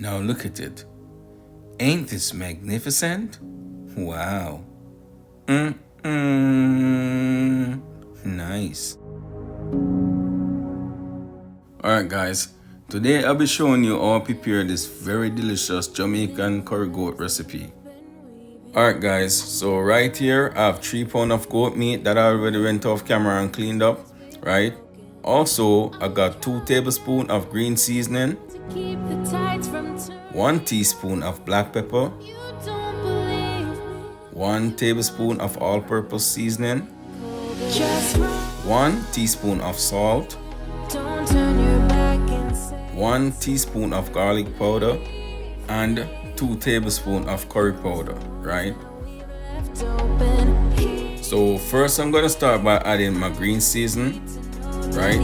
Now look at it. Ain't this magnificent? Wow. Nice. Alright guys, today I'll be showing you how I prepare this very delicious Jamaican curry goat recipe. Alright guys, so right here I have 3 pounds of goat meat that I already went off camera and cleaned up, right? Also, I got 2 tablespoons of green seasoning, 1 teaspoon of black pepper, 1 tablespoon of all-purpose seasoning, 1 teaspoon of salt, 1 teaspoon of garlic powder, and 2 tablespoons of curry powder, right? So first I'm going to start by adding my green season, right?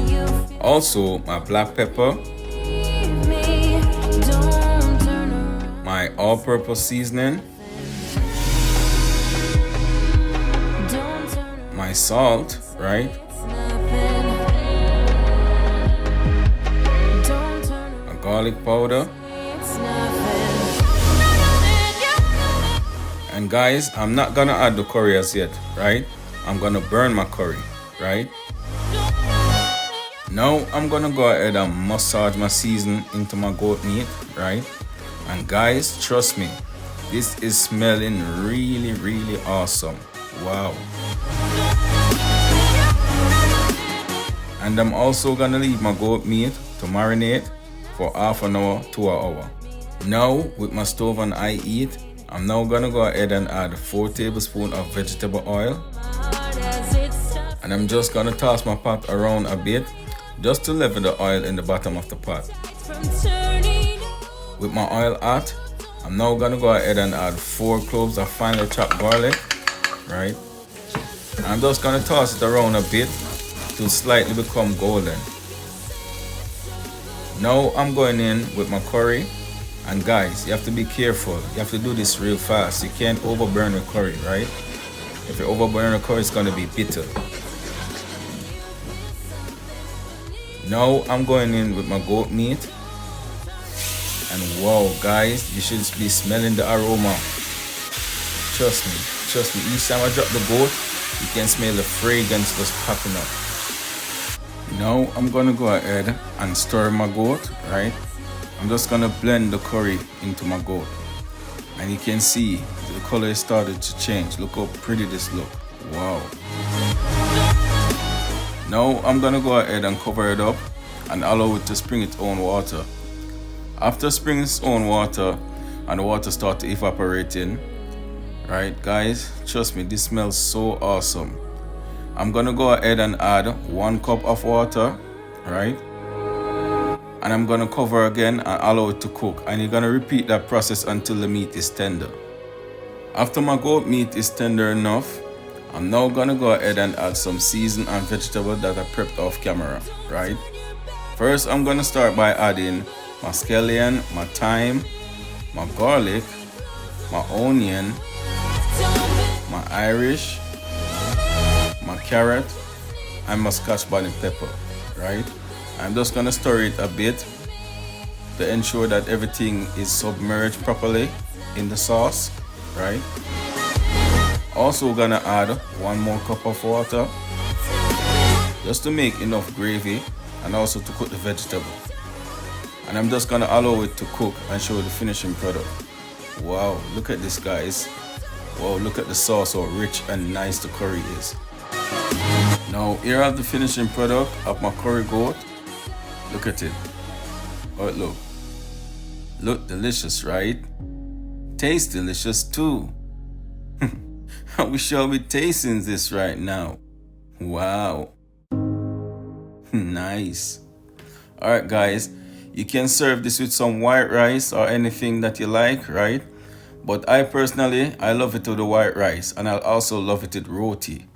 Also my black pepper, my all-purpose seasoning, my salt, right? My garlic powder. And guys, I'm not gonna add the curry as yet, right? I'm gonna burn my curry, right? Now I'm gonna go ahead and massage my season into my goat meat, right? And guys, trust me, this is smelling really awesome. Wow. And I'm also gonna leave my goat meat to marinate for half an hour to an hour. Now with my stove on high heat, I'm now gonna go ahead and add 4 tablespoons of vegetable oil. And I'm just gonna toss my pot around a bit just to level the oil in the bottom of the pot. With my oil hot, I'm now gonna go ahead and add 4 cloves of finely chopped garlic, right? I'm just gonna toss it around a bit to slightly become golden. Now I'm going in with my curry. And guys, you have to be careful. You have to do this real fast. You can't overburn the curry, right? If you overburn the curry, it's gonna be bitter. Now I'm going in with my goat meat. And wow, guys, you should be smelling the aroma. Trust me. Each time I drop the goat, you can smell the fragrance just popping up. Now I'm gonna go ahead and stir my goat, right? I'm just gonna blend the curry into my goat. And you can see the color started to change. Look how pretty this look. Wow. Now I'm gonna go ahead and cover it up and allow it to spring its own water. After springing its own water and the water start to evaporating, right guys, trust me, this smells so awesome. I'm gonna go ahead and add 1 cup of water, right? And I'm gonna cover again and allow it to cook, and you're gonna repeat that process until the meat is tender. After my goat meat is tender enough, I'm now gonna go ahead and add some seasoned and vegetable that I prepped off camera, right? First I'm gonna start by adding my scallion, my thyme, my garlic, my onion, my Irish, my carrot, and my scotch bonnet pepper, right? I'm just gonna stir it a bit to ensure that everything is submerged properly in the sauce, right? Also gonna add 1 more cup of water just to make enough gravy and also to cook the vegetable. And I'm just gonna allow it to cook and show the finishing product. Wow, look at this guys. Wow, look at the sauce, how rich and nice the curry is. Now here I have the finishing product of my curry goat. Look at it. Oh, it look delicious, right? Tastes delicious too. We shall be tasting this right now. Wow. Nice. Alright guys, you can serve this with some white rice or anything that you like, right? But I personally, I love it with the white rice, and I'll also love it with roti.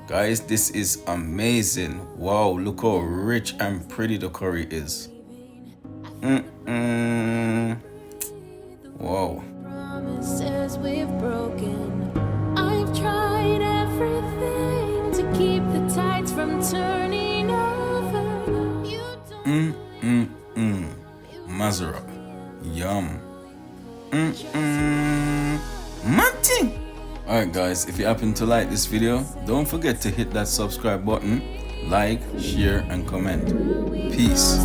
Guys, this is amazing. Wow, look how rich and pretty the curry is. Wow. Promises we've broken. I've tried everything to keep the tides from turning over. Mazurek. Yum. Yum. Matting. Alright guys, if you happen to like this video, don't forget to hit that subscribe button, like, share and comment. Peace.